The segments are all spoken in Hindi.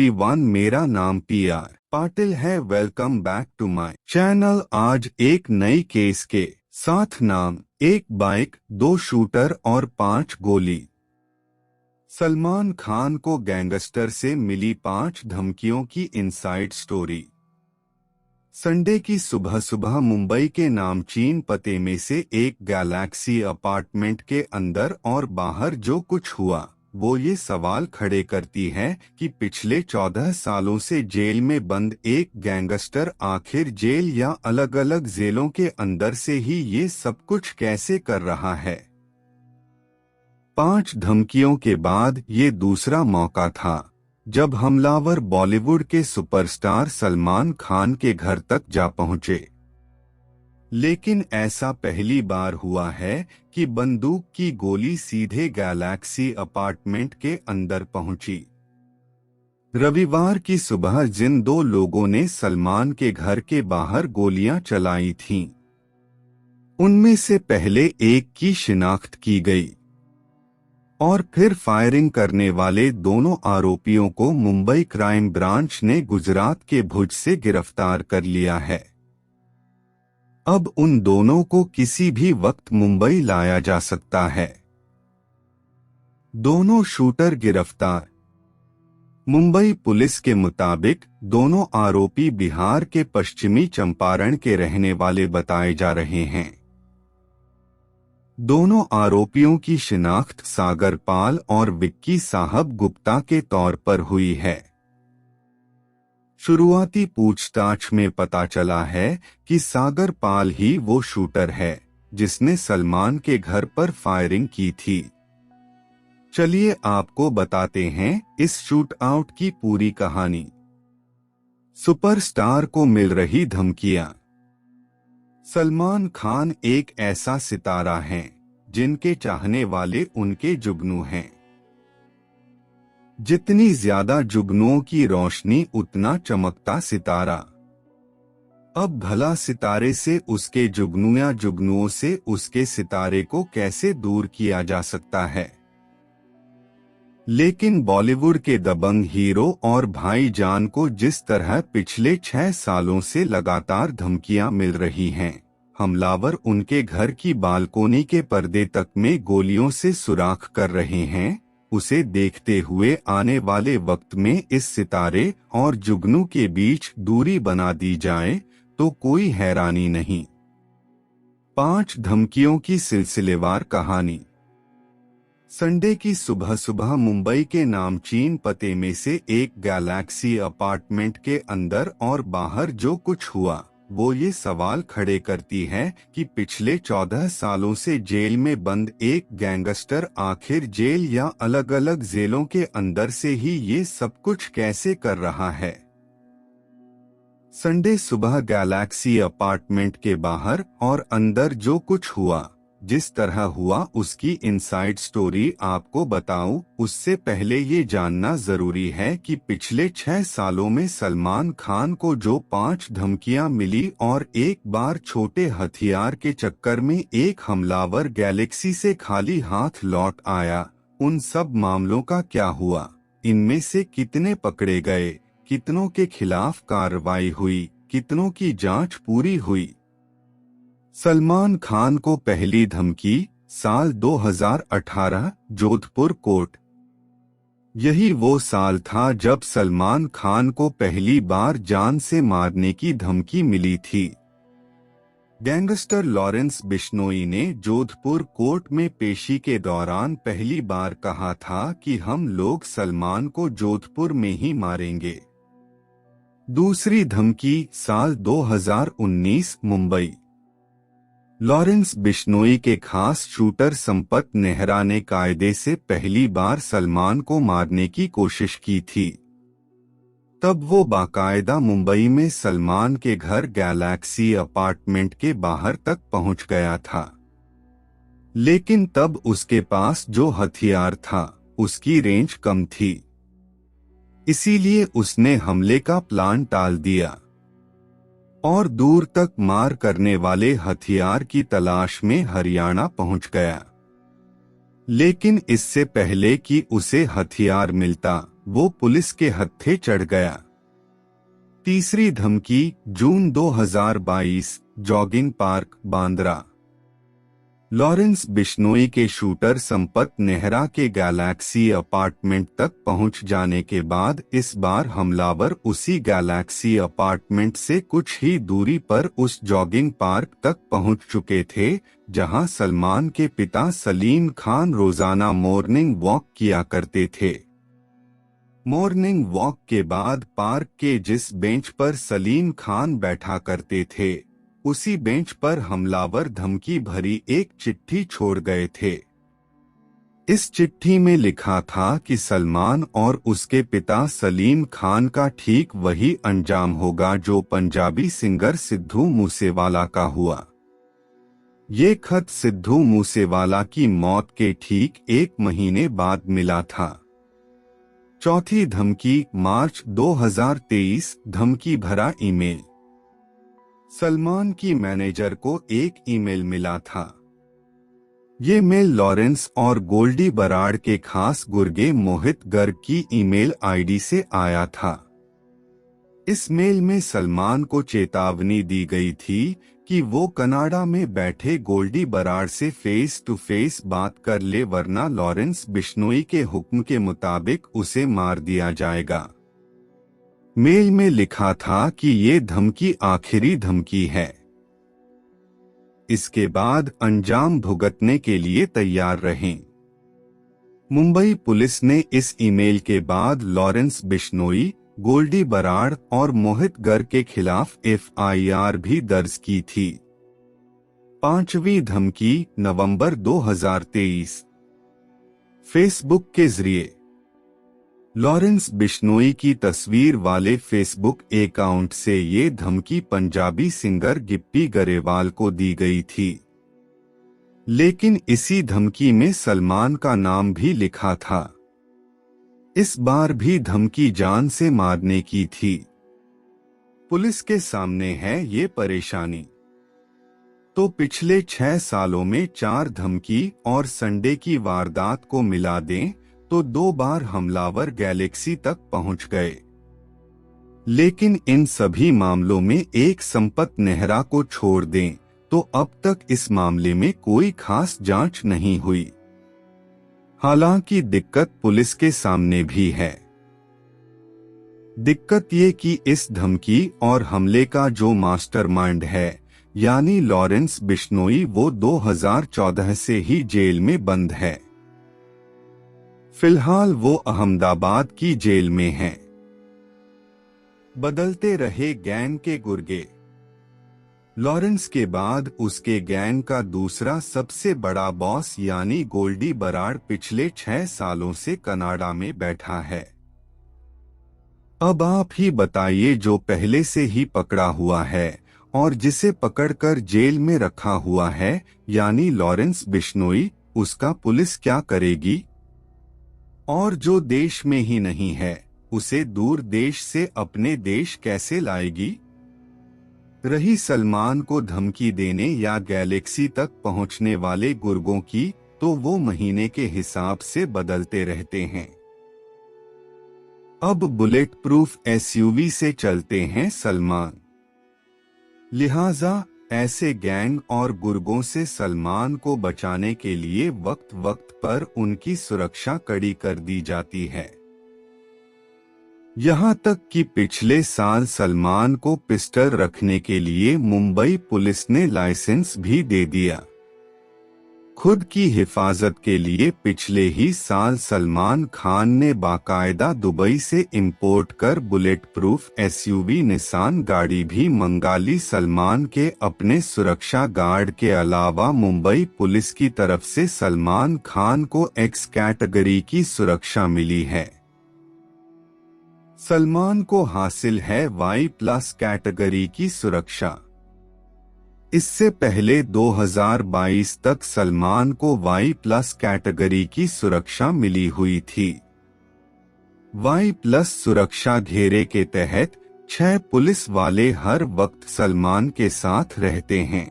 एवरीवन, मेरा नाम PR पाटिल है। Welcome back to my channel. आज एक नई केस के साथ नाम, एक बाइक, 2 शूटर और 5 गोली। सलमान खान को गैंगस्टर से मिली 5 धमकियों की इनसाइड स्टोरी। संडे की सुबह सुबह मुंबई के नामचीन पते में से एक गैलेक्सी अपार्टमेंट के अंदर और बाहर जो कुछ हुआ वो ये सवाल खड़े करती है कि पिछले 14 सालों से जेल में बंद एक गैंगस्टर आखिर जेल या अलग अलग जेलों के अंदर से ही ये सब कुछ कैसे कर रहा है। 5 धमकियों के बाद ये दूसरा मौका था जब हमलावर बॉलीवुड के सुपरस्टार सलमान खान के घर तक जा पहुंचे। लेकिन ऐसा पहली बार हुआ है कि बंदूक की गोली सीधे गैलेक्सी अपार्टमेंट के अंदर पहुंची। रविवार की सुबह जिन 2 लोगों ने सलमान के घर के बाहर गोलियां चलाई थीं, उनमें से पहले एक की शिनाख्त की गई और फिर फायरिंग करने वाले दोनों आरोपियों को मुंबई क्राइम ब्रांच ने गुजरात के भुज से गिरफ्तार कर लिया है। अब उन दोनों को किसी भी वक्त मुंबई लाया जा सकता है। दोनों शूटर गिरफ्तार। मुंबई पुलिस के मुताबिक दोनों आरोपी बिहार के पश्चिमी चंपारण के रहने वाले बताए जा रहे हैं। दोनों आरोपियों की शिनाख्त सागर पाल और विक्की साहब गुप्ता के तौर पर हुई है। शुरुआती पूछताछ में पता चला है कि सागर पाल ही वो शूटर है जिसने सलमान के घर पर फायरिंग की थी। चलिए आपको बताते हैं इस शूट आउट की पूरी कहानी। सुपरस्टार को मिल रही धमकियां। सलमान खान एक ऐसा सितारा है जिनके चाहने वाले उनके जुगनू हैं। जितनी ज्यादा जुगनुओं की रोशनी उतना चमकता सितारा। अब भला सितारे से उसके जुगनू या जुगनुओं से उसके सितारे को कैसे दूर किया जा सकता है। लेकिन बॉलीवुड के दबंग हीरो और भाईजान को जिस तरह पिछले 6 सालों से लगातार धमकियां मिल रही हैं, हमलावर उनके घर की बालकोनी के पर्दे तक में गोलियों से सुराख कर रहे हैं, उसे देखते हुए आने वाले वक्त में इस सितारे और जुगनू के बीच दूरी बना दी जाए तो कोई हैरानी नहीं। 5 धमकियों की सिलसिलेवार कहानी। संडे की सुबह सुबह मुंबई के नामचीन पते में से एक गैलेक्सी अपार्टमेंट के अंदर और बाहर जो कुछ हुआ वो ये सवाल खड़े करती है कि पिछले 14 सालों से जेल में बंद एक गैंगस्टर आखिर जेल या अलग अलग जेलों के अंदर से ही ये सब कुछ कैसे कर रहा है। संडे सुबह गैलेक्सी अपार्टमेंट के बाहर और अंदर जो कुछ हुआ, जिस तरह हुआ उसकी इनसाइड स्टोरी आपको बताऊं उससे पहले ये जानना जरूरी है कि पिछले 6 सालों में सलमान खान को जो 5 धमकियां मिली और एक बार छोटे हथियार के चक्कर में एक हमलावर गैलेक्सी से खाली हाथ लौट आया, उन सब मामलों का क्या हुआ, इनमें से कितने पकड़े गए, कितनों के खिलाफ कार्रवाई हुई, कितनों की जांच पूरी हुई। सलमान खान को पहली धमकी साल 2018 जोधपुर कोर्ट। यही वो साल था जब सलमान खान को पहली बार जान से मारने की धमकी मिली थी। गैंगस्टर लॉरेंस बिश्नोई ने जोधपुर कोर्ट में पेशी के दौरान पहली बार कहा था कि हम लोग सलमान को जोधपुर में ही मारेंगे। दूसरी धमकी साल 2019 मुंबई। लॉरेंस बिश्नोई के खास शूटर संपत नेहरा ने कायदे से पहली बार सलमान को मारने की कोशिश की थी। तब वो बाकायदा मुंबई में सलमान के घर गैलेक्सी अपार्टमेंट के बाहर तक पहुंच गया था। लेकिन तब उसके पास जो हथियार था उसकी रेंज कम थी, इसीलिए उसने हमले का प्लान टाल दिया और दूर तक मार करने वाले हथियार की तलाश में हरियाणा पहुंच गया। लेकिन इससे पहले कि उसे हथियार मिलता, वो पुलिस के हत्थे चढ़ गया। तीसरी धमकी, जून 2022, jogging park, Bandra. Lawrence Bishnoi के शूटर संपत नेहरा के गैलेक्सी अपार्टमेंट तक पहुंच जाने के बाद इस बार हमलावर उसी गैलेक्सी अपार्टमेंट से कुछ ही दूरी पर उस जॉगिंग पार्क तक पहुंच चुके थे जहां सलमान के पिता सलीम खान रोजाना मॉर्निंग वॉक किया करते थे। मॉर्निंग वॉक के बाद पार्क के जिस बेंच पर सलीम खान बैठा करते थे उसी बेंच पर हमलावर धमकी भरी एक चिट्ठी छोड़ गए थे। इस चिट्ठी में लिखा था कि सलमान और उसके पिता सलीम खान का ठीक वही अंजाम होगा जो पंजाबी सिंगर सिद्धू मूसेवाला का हुआ। ये खत सिद्धू मूसेवाला की मौत के ठीक 1 महीने बाद मिला था। चौथी धमकी, मार्च 2023, धमकी भरा ईमेल। सलमान की मैनेजर को एक ईमेल मिला था। ये मेल लॉरेंस और गोल्डी बराड़ के खास गुर्गे मोहित गर्ग की ईमेल आईडी से आया था। इस मेल में सलमान को चेतावनी दी गई थी कि वो कनाडा में बैठे गोल्डी बराड़ से फेस टू फेस बात कर ले वरना लॉरेंस बिश्नोई के हुक्म के मुताबिक उसे मार दिया जाएगा। मेल में लिखा था कि ये धमकी आखिरी धमकी है। इसके बाद अंजाम भुगतने के लिए तैयार रहें। मुंबई पुलिस ने इस ईमेल के बाद लॉरेंस बिश्नोई, गोल्डी बराड़ और मोहित गर्ग के खिलाफ FIR भी दर्ज की थी। पांचवी धमकी, नवंबर 2023, फेसबुक के जरिए। लॉरेंस बिश्नोई की तस्वीर वाले फेसबुक अकाउंट से ये धमकी पंजाबी सिंगर गिप्पी गरेवाल को दी गई थी, लेकिन इसी धमकी में सलमान का नाम भी लिखा था। इस बार भी धमकी जान से मारने की थी। पुलिस के सामने है ये परेशानी। तो पिछले 6 सालों में 4 धमकी और संडे की वारदात को मिला दें तो 2 बार हमलावर गैलेक्सी तक पहुंच गए। लेकिन इन सभी मामलों में एक संपत नेहरा को छोड़ दें तो अब तक इस मामले में कोई खास जांच नहीं हुई। हालांकि दिक्कत पुलिस के सामने भी है। दिक्कत ये कि इस धमकी और हमले का जो मास्टरमाइंड है यानी लॉरेंस बिश्नोई वो 2014 से ही जेल में बंद है। फिलहाल वो अहमदाबाद की जेल में है। बदलते रहे गैंग के गुर्गे। लॉरेंस के बाद उसके गैंग का दूसरा सबसे बड़ा बॉस यानी गोल्डी बराड़ पिछले 6 सालों से कनाडा में बैठा है। अब आप ही बताइए, जो पहले से ही पकड़ा हुआ है और जिसे पकड़कर जेल में रखा हुआ है यानी लॉरेंस बिश्नोई, उसका पुलिस क्या करेगी? और जो देश में ही नहीं है उसे दूर देश से अपने देश कैसे लाएगी? रही सलमान को धमकी देने या गैलेक्सी तक पहुंचने वाले गुर्गों की, तो वो महीने के हिसाब से बदलते रहते हैं। अब बुलेट प्रूफ SUV से चलते हैं सलमान। लिहाजा ऐसे गैंग और गुर्गों से सलमान को बचाने के लिए वक्त वक्त पर उनकी सुरक्षा कड़ी कर दी जाती है। यहाँ तक कि पिछले साल सलमान को पिस्टल रखने के लिए मुंबई पुलिस ने लाइसेंस भी दे दिया। खुद की हिफाजत के लिए पिछले ही साल सलमान खान ने बाकायदा दुबई से इंपोर्ट कर बुलेट प्रूफ SUV निसान गाड़ी भी मंगा ली। सलमान के अपने सुरक्षा गार्ड के अलावा मुंबई पुलिस की तरफ से सलमान खान को X कैटेगरी की सुरक्षा मिली है। सलमान को हासिल है Y+ कैटेगरी की सुरक्षा। इससे पहले 2022 तक सलमान को Y+ कैटेगरी की सुरक्षा मिली हुई थी। Y+ सुरक्षा घेरे के तहत 6 पुलिस वाले हर वक्त सलमान के साथ रहते हैं।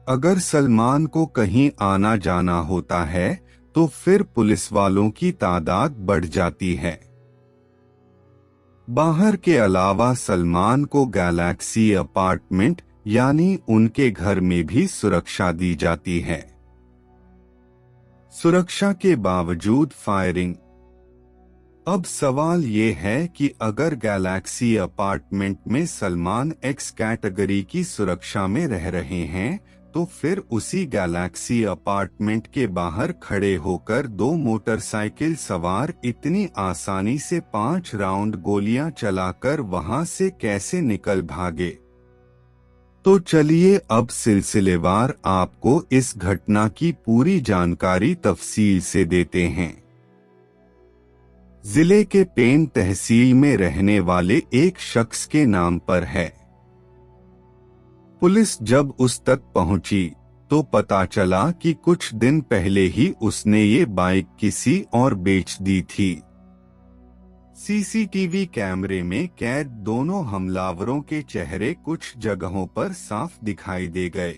अगर सलमान को कहीं आना जाना होता है तो फिर पुलिस वालों की तादाद बढ़ जाती है। बाहर के अलावा सलमान को गैलेक्सी अपार्टमेंट यानी उनके घर में भी सुरक्षा दी जाती है। सुरक्षा के बावजूद फायरिंग। अब सवाल ये है कि अगर गैलेक्सी अपार्टमेंट में सलमान एक्स कैटेगरी की सुरक्षा में रह रहे हैं, तो फिर उसी गैलेक्सी अपार्टमेंट के बाहर खड़े होकर 2 मोटरसाइकिल सवार इतनी आसानी से 5 राउंड गोलियां चलाकर वहां से कैसे निकल भागे? तो चलिए अब सिलसिलेवार आपको इस घटना की पूरी जानकारी तफसील से देते हैं। जिले के पेन तहसील में रहने वाले एक शख्स के नाम पर है। पुलिस जब उस तक पहुंची तो पता चला कि कुछ दिन पहले ही उसने ये बाइक किसी और बेच दी थी। सीसीटीवी कैमरे में कैद दोनों हमलावरों के चेहरे कुछ जगहों पर साफ दिखाई दे गए।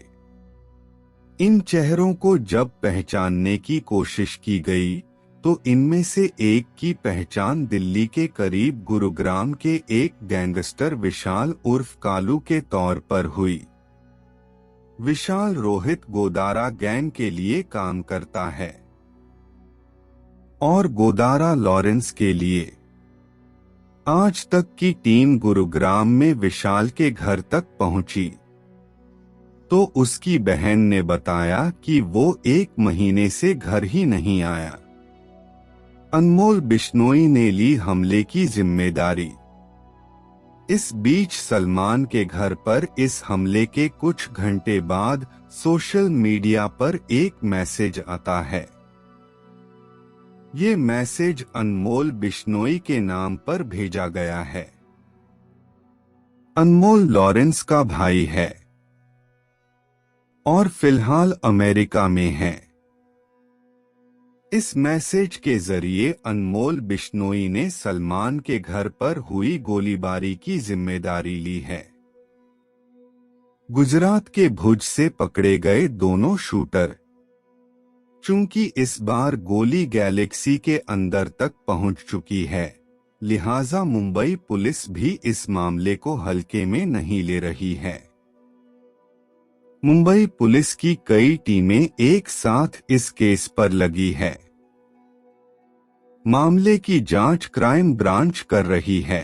इन चेहरों को जब पहचानने की कोशिश की गई तो इनमें से एक की पहचान दिल्ली के करीब गुरुग्राम के एक गैंगस्टर विशाल उर्फ कालू के तौर पर हुई। विशाल रोहित गोदारा गैंग के लिए काम करता है और गोदारा लॉरेंस के लिए। आज तक की टीम गुरुग्राम में विशाल के घर तक पहुंची तो उसकी बहन ने बताया कि वो 1 महीने से घर ही नहीं आया। अनमोल बिश्नोई ने ली हमले की जिम्मेदारी। इस बीच सलमान के घर पर इस हमले के कुछ घंटे बाद सोशल मीडिया पर एक मैसेज आता है। ये मैसेज अनमोल बिश्नोई के नाम पर भेजा गया है। अनमोल लॉरेंस का भाई है और फिलहाल अमेरिका में है। इस मैसेज के जरिए अनमोल बिश्नोई ने सलमान के घर पर हुई गोलीबारी की जिम्मेदारी ली है। गुजरात के भुज से पकड़े गए दोनों शूटर। चूंकि इस बार गोली गैलेक्सी के अंदर तक पहुंच चुकी है, लिहाजा मुंबई पुलिस भी इस मामले को हल्के में नहीं ले रही है। मुंबई पुलिस की कई टीमें एक साथ इस केस पर लगी है। मामले की जांच क्राइम ब्रांच कर रही है।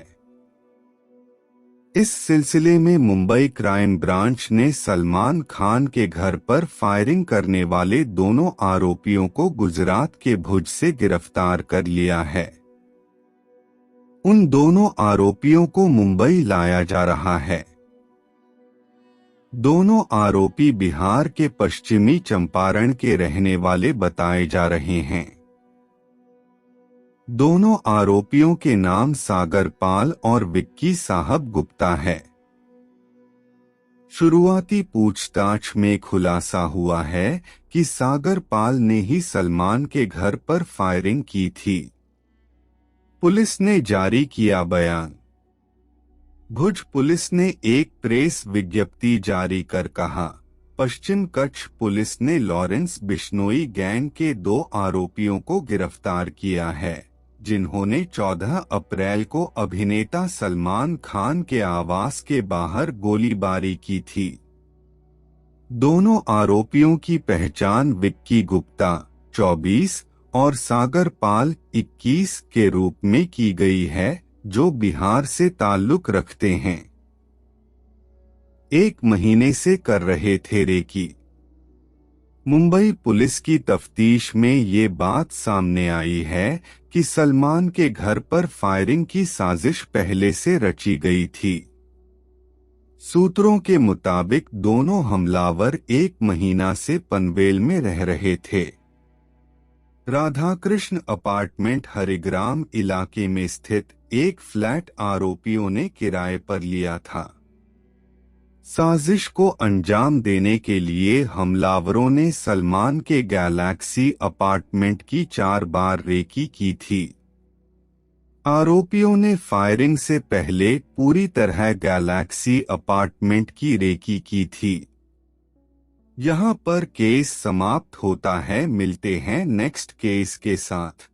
इस सिलसिले में मुंबई क्राइम ब्रांच ने सलमान खान के घर पर फायरिंग करने वाले दोनों आरोपियों को गुजरात के भुज से गिरफ्तार कर लिया है। उन दोनों आरोपियों को मुंबई लाया जा रहा है। दोनों आरोपी बिहार के पश्चिमी चंपारण के रहने वाले बताए जा रहे हैं। दोनों आरोपियों के नाम सागर पाल और विक्की साहब गुप्ता है। शुरुआती पूछताछ में खुलासा हुआ है कि सागर पाल ने ही सलमान के घर पर फायरिंग की थी। पुलिस ने जारी किया बयान। भुज पुलिस ने एक प्रेस विज्ञप्ति जारी कर कहा, पश्चिम कच्छ पुलिस ने लॉरेंस बिश्नोई गैंग के 2 आरोपियों को गिरफ्तार किया है, जिन्होंने 14 अप्रैल को अभिनेता सलमान खान के आवास के बाहर गोलीबारी की थी। दोनों आरोपियों की पहचान विक्की गुप्ता 24 और सागर पाल 21 के रूप में की गई है, जो बिहार से ताल्लुक रखते हैं। 1 महीने से कर रहे थे रेकी। मुंबई पुलिस की तफ्तीश में ये बात सामने आई है कि सलमान के घर पर फायरिंग की साजिश पहले से रची गई थी। सूत्रों के मुताबिक दोनों हमलावर 1 महीना से पनवेल में रह रहे थे। राधाकृष्ण अपार्टमेंट हरिग्राम इलाके में स्थित एक फ्लैट आरोपियों ने किराए पर लिया था। साजिश को अंजाम देने के लिए हमलावरों ने सलमान के गैलेक्सी अपार्टमेंट की 4 बार रेकी की थी। आरोपियों ने फायरिंग से पहले पूरी तरह गैलेक्सी अपार्टमेंट की रेकी की थी। यहाँ पर केस समाप्त होता है। मिलते हैं नेक्स्ट केस के साथ।